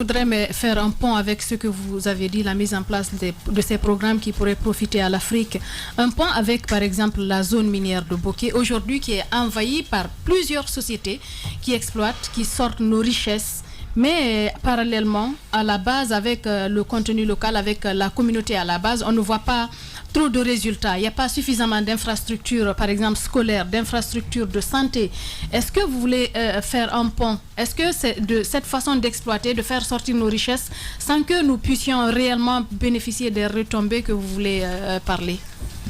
Je voudrais faire un pont avec ce que vous avez dit, la mise en place de ces programmes qui pourraient profiter à l'Afrique. Un pont avec, par exemple, la zone minière de Boké, aujourd'hui qui est envahie par plusieurs sociétés qui exploitent, qui sortent nos richesses. Mais parallèlement, à la base, avec le contenu local, avec la communauté à la base, on ne voit pas trop de résultats. Il n'y a pas suffisamment d'infrastructures, par exemple scolaires, d'infrastructures de santé. Est-ce que vous voulez faire un pont? Est-ce que c'est de cette façon d'exploiter, de faire sortir nos richesses, sans que nous puissions réellement bénéficier des retombées que vous voulez parler?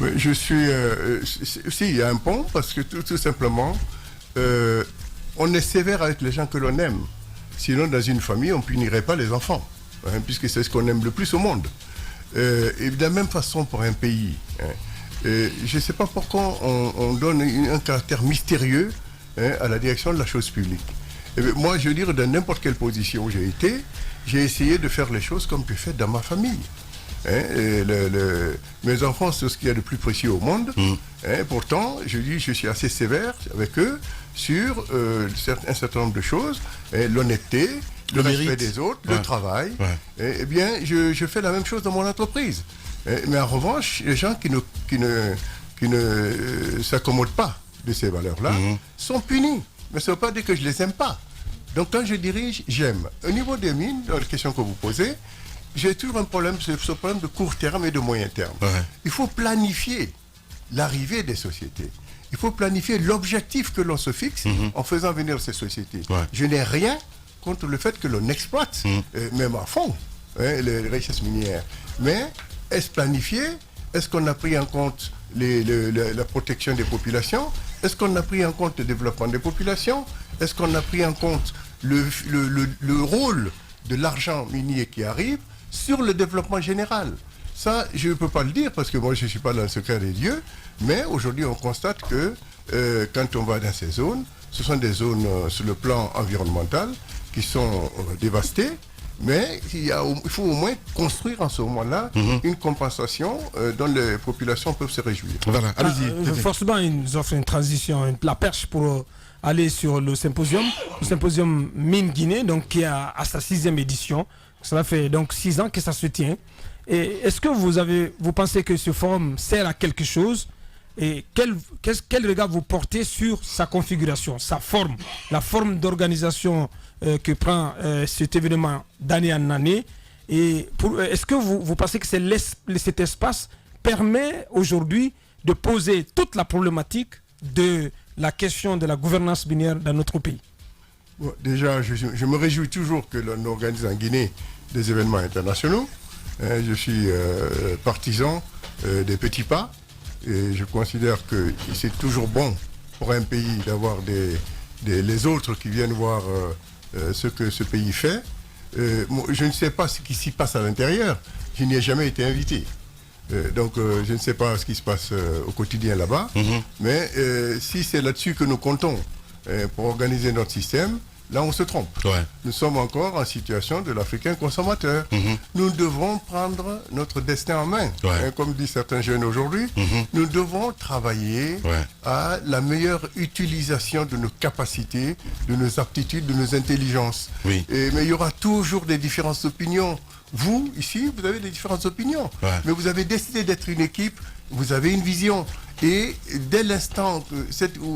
Oui, je suis... si, il y a un pont, parce que tout simplement, on est sévère avec les gens que l'on aime. Sinon, dans une famille, on ne punirait pas les enfants, hein, puisque c'est ce qu'on aime le plus au monde. Et de la même façon pour un pays. Hein. Je ne sais pas pourquoi on donne un caractère mystérieux, hein, à la direction de la chose publique. Et bien, moi, je veux dire, dans n'importe quelle position où j'ai été, j'ai essayé de faire les choses comme je fais dans ma famille. Hein, mes enfants, c'est ce qu'il y a de plus précieux au monde. Hein, pourtant, je dis, je suis assez sévère avec eux sur un certain nombre de choses, l'honnêteté, le respect des autres, le travail. Eh bien, je fais la même chose dans mon entreprise. Mais en revanche, les gens qui ne s'accommodent pas de ces valeurs-là sont punis. Mais ça ne veut pas dire que je ne les aime pas. Donc, quand je dirige, j'aime. Au niveau des mines, dans la question que vous posez, j'ai toujours un problème, ce problème de court terme et de moyen terme. Il faut planifier l'arrivée des sociétés. Il faut planifier l'objectif que l'on se fixe en faisant venir ces sociétés. Je n'ai rien contre le fait que l'on exploite, même à fond, hein, les richesses minières. Mais est-ce planifié? Est-ce qu'on a pris en compte la protection des populations? Est-ce qu'on a pris en compte le développement des populations? Est-ce qu'on a pris en compte le rôle de l'argent minier qui arrive sur le développement général? Ça, je ne peux pas le dire parce que moi, je ne suis pas dans le secret des dieux, mais aujourd'hui, on constate que quand on va dans ces zones, ce sont des zones sur le plan environnemental qui sont dévastées, mais il faut au moins construire en ce moment-là une compensation dont les populations peuvent se réjouir. Voilà, allez-y. Forcément, ils nous offrent une transition, la perche pour aller sur le symposium Mine Guinée, donc qui est à sa 6e édition. Cela fait donc 6 ans que ça se tient. Et est-ce que vous pensez que ce forum sert à quelque chose? Et quel regard vous portez sur sa configuration, sa forme, la forme d'organisation que prend cet événement d'année en année? Et est-ce que vous pensez que cet espace permet aujourd'hui de poser toute la problématique de la question de la gouvernance minière dans notre pays? Bon, déjà, je me réjouis toujours que l'on organise en Guinée des événements internationaux. Je suis partisan des petits pas et je considère que c'est toujours bon pour un pays d'avoir les autres qui viennent voir ce que ce pays fait. Je ne sais pas ce qui s'y passe à l'intérieur. Je n'y ai jamais été invité. Donc je ne sais pas ce qui se passe au quotidien là-bas. Mais si c'est là-dessus que nous comptons pour organiser notre système, là, on se trompe. Nous sommes encore en situation de l'Africain consommateur. Nous devons prendre notre destin en main. Comme disent certains jeunes aujourd'hui, nous devons travailler à la meilleure utilisation de nos capacités, de nos aptitudes, de nos intelligences. Mais il y aura toujours des différences d'opinion. Vous, ici, vous avez des différentes opinions. Mais vous avez décidé d'être une équipe, vous avez une vision. Et dès l'instant que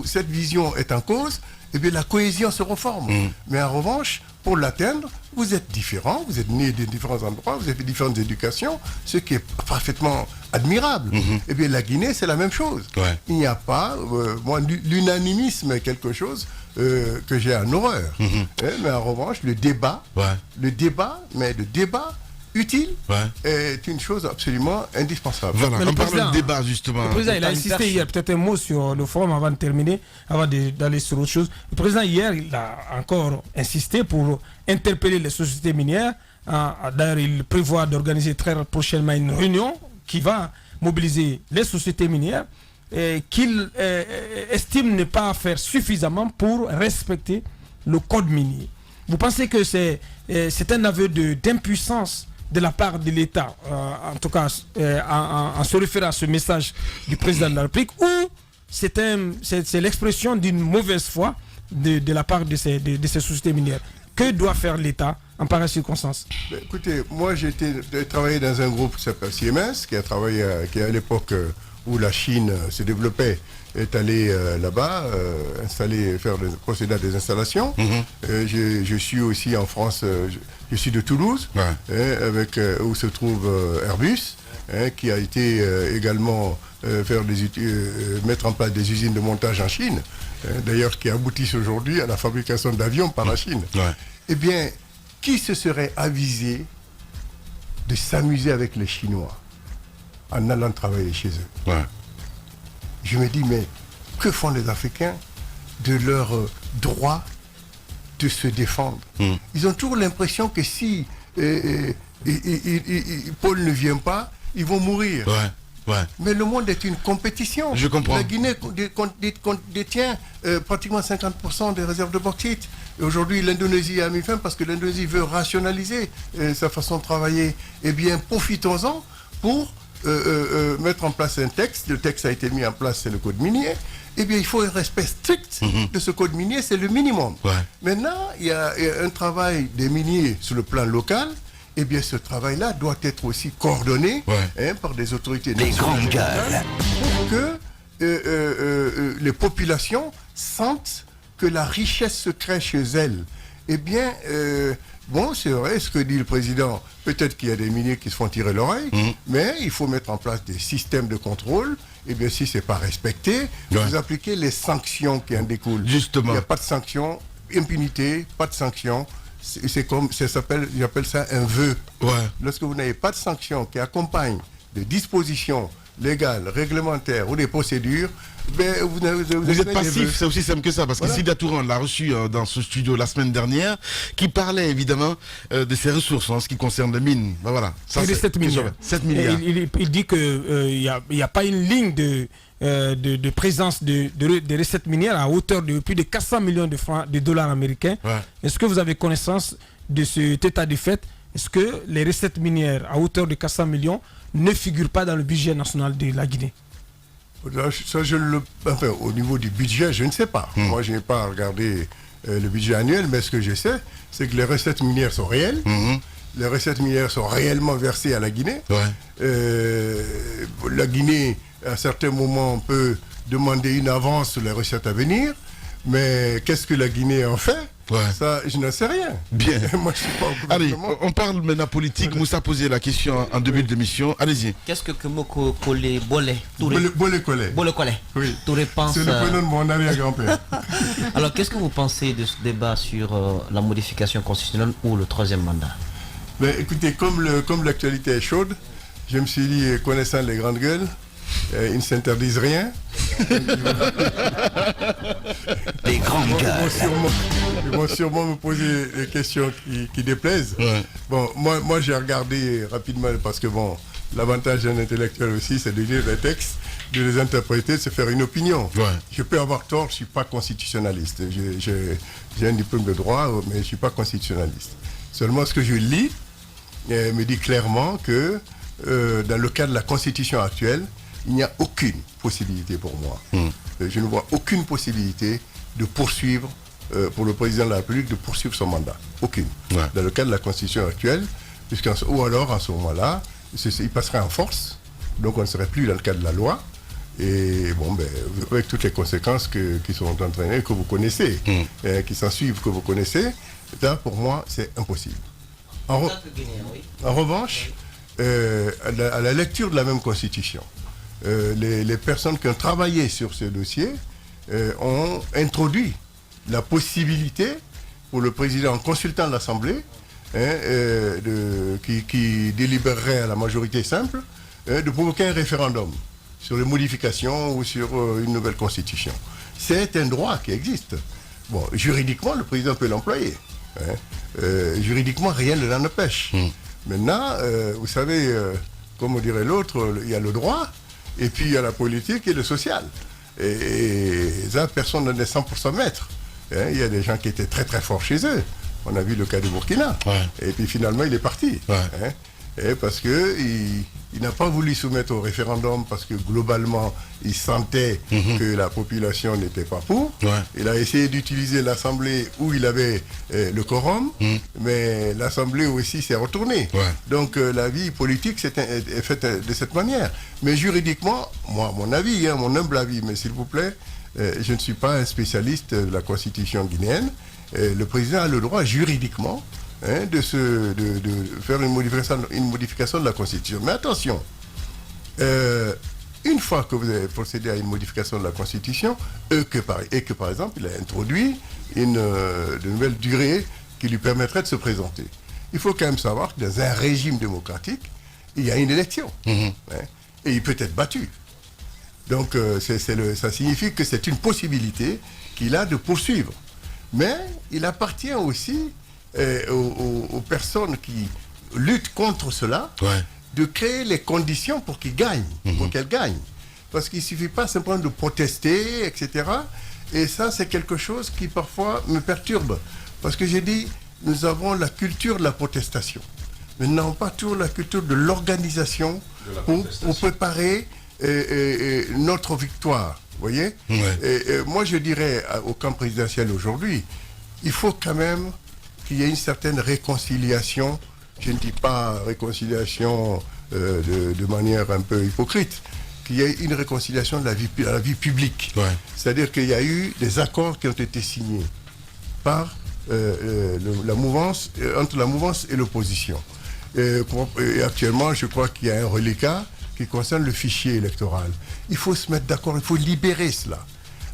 cette vision est en cause, eh bien, la cohésion se reforme. Mais en revanche, pour l'atteindre, vous êtes différents, vous êtes nés de différents endroits, vous avez différentes éducations, ce qui est parfaitement admirable. Eh bien, la Guinée, c'est la même chose. Il n'y a pas, moi, l'unanimisme est quelque chose que j'ai en horreur. Mais en revanche, le débat utile est une chose absolument indispensable. Voilà, on parle de débat justement. Le président, il a insisté hier, peut-être un mot sur le forum avant de terminer, avant d'aller sur autre chose. Le président hier, il a encore insisté pour interpeller les sociétés minières. D'ailleurs, il prévoit d'organiser très prochainement une réunion qui va mobiliser les sociétés minières qu'il estime ne pas faire suffisamment pour respecter le code minier. Vous pensez que c'est un aveu d'impuissance de la part de l'État, en tout cas en se référant à ce message du président de la République, ou c'est l'expression d'une mauvaise foi de la part de ces sociétés minières? Que doit faire l'État en pareille circonstance? Écoutez, moi j'ai travaillé dans un groupe qui s'appelle Siemens, qui à l'époque où la Chine se développait, est allé là-bas, procéder à des installations. Je suis aussi en France, je suis de Toulouse, où se trouve Airbus, qui a été également mettre en place des usines de montage en Chine, d'ailleurs qui aboutissent aujourd'hui à la fabrication d'avions par la Chine. Eh bien, qui se serait avisé de s'amuser avec les Chinois en allant travailler chez eux? Je me dis, mais que font les Africains de leur droit de se défendre? Ils ont toujours l'impression que si Paul ne vient pas, ils vont mourir. Mais le monde est une compétition. Je comprends. La Guinée détient pratiquement 50% des réserves de bauxite. Aujourd'hui, l'Indonésie a mis fin parce que l'Indonésie veut rationaliser sa façon de travailler. Eh bien, profitons-en pour mettre en place un texte. Le texte a été mis en place, c'est le code minier. Eh bien, il faut un respect strict de ce code minier, c'est le minimum. Maintenant, il y a un travail des miniers sur le plan local. Eh bien, ce travail-là doit être aussi coordonné par des autorités nationales pour que les populations sentent que la richesse se crée chez elles. Eh bien, bon, c'est vrai ce que dit le président. Peut-être qu'il y a des miniers qui se font tirer l'oreille, mais il faut mettre en place des systèmes de contrôle. Eh bien, si ce n'est pas respecté, vous appliquez les sanctions qui en découlent. Justement. Il n'y a pas de sanctions, impunité, pas de sanctions. C'est comme, j'appelle ça un vœu. Lorsque vous n'avez pas de sanctions qui accompagnent des dispositions légales, réglementaires ou des procédures, ben vous êtes passif, c'est aussi simple que ça, parce que Sida Touran l'a reçu dans ce studio la semaine dernière, qui parlait évidemment de ses ressources en ce qui concerne les mines. Ben voilà. Ça, c'est 7 milliards. 7 milliards. Il dit qu'il n'y a pas une ligne de présence de recettes minières à hauteur de plus de 400 millions de dollars américains. Est-ce que vous avez connaissance de cet état de fait? Est-ce que les recettes minières à hauteur de 400 millions ne figurent pas dans le budget national de la Guinée? Ça, au niveau du budget, je ne sais pas. Moi, je n'ai pas regardé le budget annuel, mais ce que je sais, c'est que les recettes minières sont réelles. Les recettes minières sont réellement versées à la Guinée. La Guinée, à certains moments, peut demander une avance sur les recettes à venir, mais qu'est-ce que la Guinée en fait? Ça, je n'en sais rien. Bien. Moi, je suis pas Allez, on parle maintenant politique. Moussa a posé la question en début d'émission. Allez-y. Qu'est-ce que Moko Kole Bole Bole Kole. Oui. C'est le prénom de mon arrière-grand-père. Alors, qu'est-ce que vous pensez de ce débat sur la modification constitutionnelle ou le troisième mandat? Ben, écoutez, comme l'actualité est chaude, je me suis dit, connaissant les grandes gueules, ils ne s'interdisent rien. Des grandes gueules. Ils vont sûrement me poser des questions qui déplaisent. Bon, moi j'ai regardé rapidement parce que bon, l'avantage d'un intellectuel aussi, c'est de lire les textes, de les interpréter, de se faire une opinion. Je peux avoir tort, je ne suis pas constitutionnaliste. J'ai un diplôme de droit, mais je ne suis pas constitutionnaliste. Seulement ce que je lis me dit clairement que dans le cadre de la Constitution actuelle, il n'y a aucune possibilité pour moi. Je ne vois aucune possibilité de poursuivre, pour le président de la République, de poursuivre son mandat. Aucune. Dans le cadre de la Constitution actuelle, ou alors, en ce moment-là, il passerait en force, donc on ne serait plus dans le cadre de la loi, et bon, ben, avec toutes les conséquences qui sont entraînées, que vous connaissez, qui s'en suivent, que vous connaissez, là, pour moi, c'est impossible. En revanche, à la lecture de la même Constitution, les personnes qui ont travaillé sur ce dossier ont introduit la possibilité pour le président, en consultant l'Assemblée, qui délibérerait à la majorité simple, de provoquer un référendum sur les modifications ou sur une nouvelle constitution. C'est un droit qui existe. Bon, juridiquement, le président peut l'employer. Juridiquement, rien ne l'en empêche. Maintenant, vous savez, comme dirait l'autre, il y a le droit, et puis il y a la politique et le social. Et ça, personne n'en est 100% maître. Il y a des gens qui étaient très très forts chez eux. On a vu le cas du Burkina. Et puis finalement, il est parti. Parce que Il n'a pas voulu soumettre au référendum parce que globalement, il sentait que la population n'était pas pour. Ouais. Il a essayé d'utiliser l'Assemblée où il avait le quorum, mais l'Assemblée aussi s'est retournée. Ouais. Donc la vie politique est faite de cette manière. Mais juridiquement, moi, mon avis, mon humble avis, mais s'il vous plaît, je ne suis pas un spécialiste de la Constitution guinéenne. Le président a le droit juridiquement de faire une modification de la Constitution. Mais attention, une fois que vous avez procédé à une modification de la Constitution, et que par exemple, il a introduit de nouvelles durées qui lui permettraient de se présenter. Il faut quand même savoir que dans un régime démocratique, il y a une élection. Et il peut être battu. Donc ça signifie que c'est une possibilité qu'il a de poursuivre. Mais il appartient aussi aux personnes qui luttent contre cela, de créer les conditions pour qu'ils gagnent, pour qu'elles gagnent. Parce qu'il ne suffit pas simplement de protester, etc. Et ça, c'est quelque chose qui parfois me perturbe. Parce que j'ai dit, nous avons la culture de la protestation. Mais nous n'avons pas toujours la culture de l'organisation pour préparer notre victoire. Vous voyez ? Moi, je dirais au camp présidentiel aujourd'hui, il faut quand même qu'il y ait une certaine réconciliation. Je ne dis pas réconciliation de manière un peu hypocrite, qu'il y ait une réconciliation de la vie publique. C'est-à-dire qu'il y a eu des accords qui ont été signés par la mouvance, entre la mouvance et l'opposition. Et actuellement, je crois qu'il y a un reliquat qui concerne le fichier électoral. Il faut se mettre d'accord, il faut libérer cela.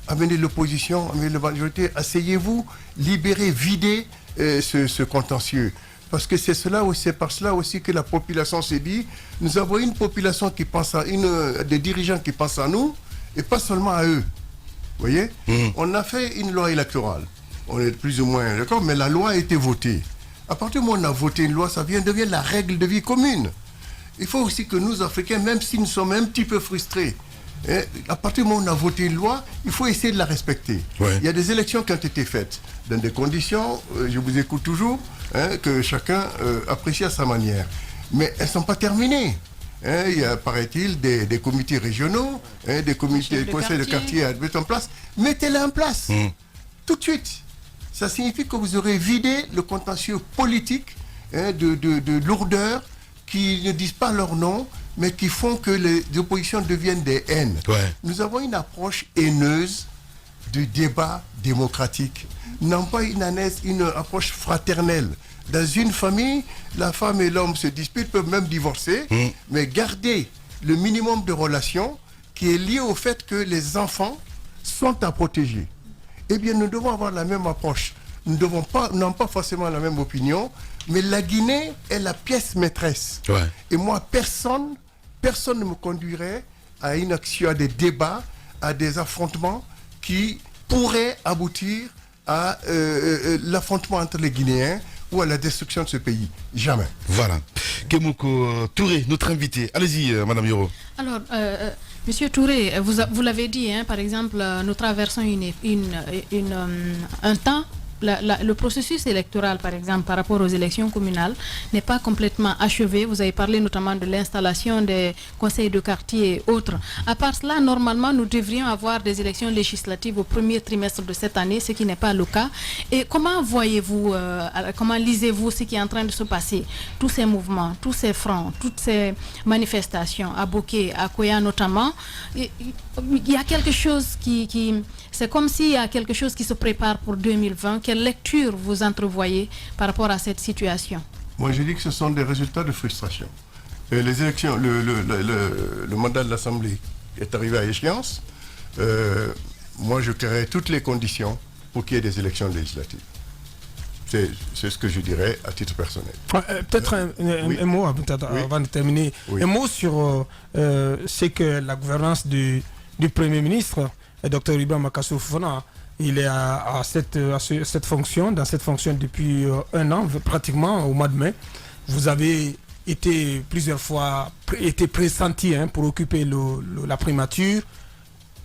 Amener l'opposition, amener la majorité, asseyez-vous, libérez, videz ce contentieux. Parce que c'est par cela aussi que la population s'est dit, nous avons une population qui pense des dirigeants qui pensent à nous, et pas seulement à eux. Vous voyez ? On a fait une loi électorale. On est plus ou moins d'accord, mais la loi a été votée. À partir du moment où on a voté une loi, ça devient la règle de vie commune. Il faut aussi que nous, Africains, même si nous sommes un petit peu frustrés, à partir du moment où on a voté une loi, il faut essayer de la respecter. Il y a des élections qui ont été faites dans des conditions, je vous écoute toujours, que chacun apprécie à sa manière. Mais elles ne sont pas terminées. Il y a, paraît-il, des comités régionaux, des comités de conseils de quartier à mettre en place. Mettez-les en place, tout de suite. Ça signifie que vous aurez vidé le contentieux politique de lourdeur qui ne disent pas leur nom, mais qui font que les oppositions deviennent des haines. Nous avons une approche haineuse du débat démocratique. Nous n'avons pas une approche fraternelle. Dans une famille, la femme et l'homme se disputent, peuvent même divorcer, mais garder le minimum de relations qui est lié au fait que les enfants sont à protéger. Eh bien, nous devons avoir la même approche. Nous n'avons pas forcément la même opinion, mais la Guinée est la pièce maîtresse. Et moi, personne ne me conduirait à une action, à des débats, à des affrontements qui pourraient aboutir à l'affrontement entre les Guinéens ou à la destruction de ce pays. Jamais. Voilà. Kemoko Touré, notre invité. Allez-y, Madame Yoro. Alors, Monsieur Touré, vous l'avez dit, par exemple, nous traversons un temps. Le processus électoral, par exemple, par rapport aux élections communales, n'est pas complètement achevé. Vous avez parlé notamment de l'installation des conseils de quartier et autres. À part cela, normalement, nous devrions avoir des élections législatives au premier trimestre de cette année, ce qui n'est pas le cas. Et comment voyez-vous, comment lisez-vous ce qui est en train de se passer? Tous ces mouvements, tous ces fronts, toutes ces manifestations, à Boké, à Koya notamment, il y a quelque chose c'est comme s'il y a quelque chose qui se prépare pour 2020. Quelle lecture vous entrevoyez par rapport à cette situation? Moi, je dis que ce sont des résultats de frustration. Et les élections, le mandat de l'Assemblée est arrivé à échéance. Moi, je créerai toutes les conditions pour qu'il y ait des élections législatives. C'est ce que je dirais à titre personnel. Peut-être un mot avant de terminer. Un mot sur ce que la gouvernance du Premier ministre, Dr Ibrahim Makassou Fofana, il est à cette fonction, dans cette fonction depuis un an, pratiquement au mois de mai. Vous avez été plusieurs fois pressenti pour occuper la primature.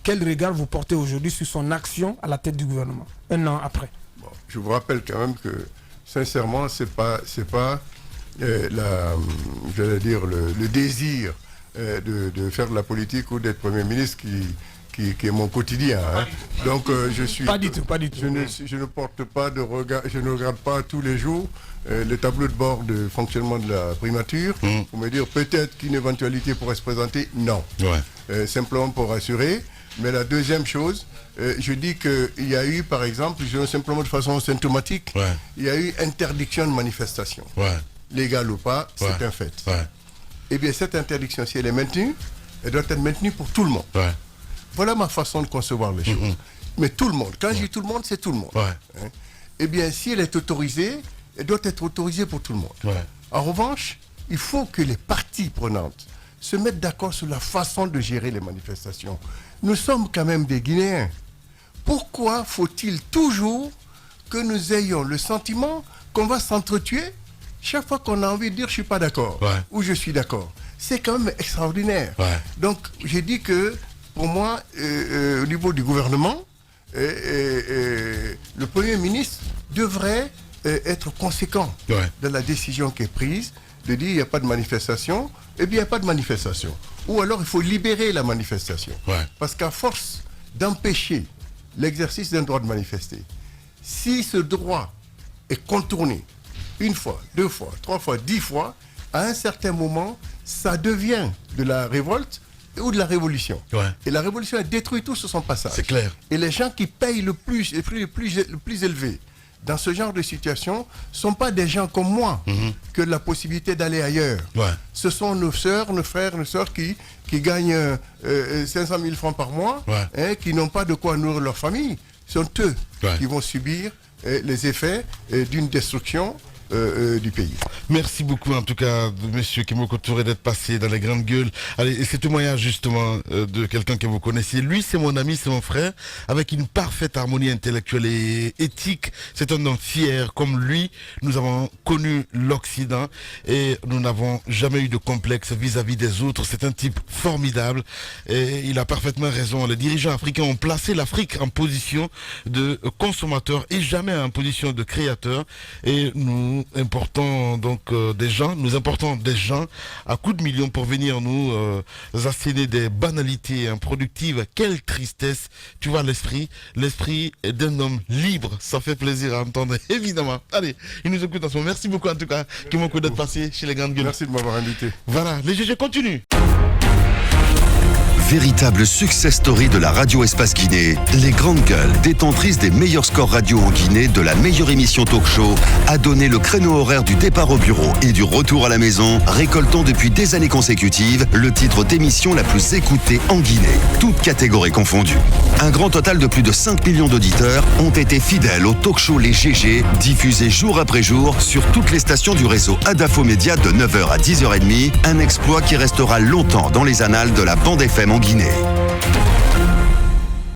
Quel regard vous portez aujourd'hui sur son action à la tête du gouvernement, un an après? Je vous rappelle quand même que, sincèrement, c'est pas le désir de faire de la politique ou d'être Premier ministre qui est mon quotidien. Hein. Donc je suis... Pas du tout. Je ne porte pas de regard, je ne regarde pas tous les jours le tableau de bord de fonctionnement de la primature pour me dire peut-être qu'une éventualité pourrait se présenter. Non. Ouais. Simplement pour rassurer. Mais la deuxième chose, je dis qu'il y a eu, par exemple, simplement de façon symptomatique, il y a eu interdiction de manifestation. Ouais. Légale ou pas, c'est un fait. Ouais. Eh bien, cette interdiction, si elle est maintenue, elle doit être maintenue pour tout le monde. Ouais. Voilà ma façon de concevoir les choses. Mais tout le monde, quand je dis tout le monde, c'est tout le monde. Ouais. Hein? Eh bien, si elle est autorisée, elle doit être autorisée pour tout le monde. Ouais. En revanche, il faut que les parties prenantes se mettent d'accord sur la façon de gérer les manifestations. Nous sommes quand même des Guinéens. Pourquoi faut-il toujours que nous ayons le sentiment qu'on va s'entretuer chaque fois qu'on a envie de dire « je ne suis pas d'accord » ou « je suis d'accord ». C'est quand même extraordinaire. Ouais. Donc, j'ai dit que, pour moi, au niveau du gouvernement, le Premier ministre devrait être conséquent dans la décision qui est prise, de dire il n'y a pas de manifestation, eh bien il n'y a pas de manifestation. Ou alors il faut libérer la manifestation. Ouais. Parce qu'à force d'empêcher l'exercice d'un droit de manifester, si ce droit est contourné une fois, 2 fois, 3 fois, 10 fois, à un certain moment, ça devient de la révolte ou de la révolution. Ouais. Et la révolution elle détruit tout sur son passage. C'est clair. Et les gens qui payent le plus élevé dans ce genre de situation ne sont pas des gens comme moi que la possibilité d'aller ailleurs. Ouais. Ce sont nos sœurs, nos frères, nos sœurs qui gagnent 500 000 francs par mois, qui n'ont pas de quoi nourrir leur famille. Ce sont eux qui vont subir les effets d'une destruction du pays. Merci beaucoup en tout cas monsieur Kémoko Touré d'être passé dans les grandes gueules. Allez, et ce témoignage justement de quelqu'un que vous connaissez, lui c'est mon ami, c'est mon frère, avec une parfaite harmonie intellectuelle et éthique. C'est un homme fier. Comme lui, nous avons connu l'Occident et nous n'avons jamais eu de complexe vis-à-vis des autres. C'est un type formidable et il a parfaitement raison. Les dirigeants africains ont placé l'Afrique en position de consommateur et jamais en position de créateur, et nous importons donc des gens à coups de millions pour venir nous asséner des banalités improductives. Quelle tristesse. Tu vois l'esprit d'un homme libre, ça fait plaisir à entendre évidemment. Allez, il nous écoute en ce moment. Merci beaucoup en tout cas Kémoko d'être passé chez les grandes gueules. Merci de m'avoir invité. Voilà, les GG continuent. Véritable success story de la radio Espace Guinée, les grandes gueules, détentrices des meilleurs scores radio en Guinée, de la meilleure émission talk show, a donné le créneau horaire du départ au bureau et du retour à la maison, récoltant depuis des années consécutives le titre d'émission la plus écoutée en Guinée, toutes catégories confondues. Un grand total de plus de 5 millions d'auditeurs ont été fidèles au talk show Les GG, diffusé jour après jour sur toutes les stations du réseau Adafo Média de 9h à 10h30, un exploit qui restera longtemps dans les annales de la bande FM en Guinée.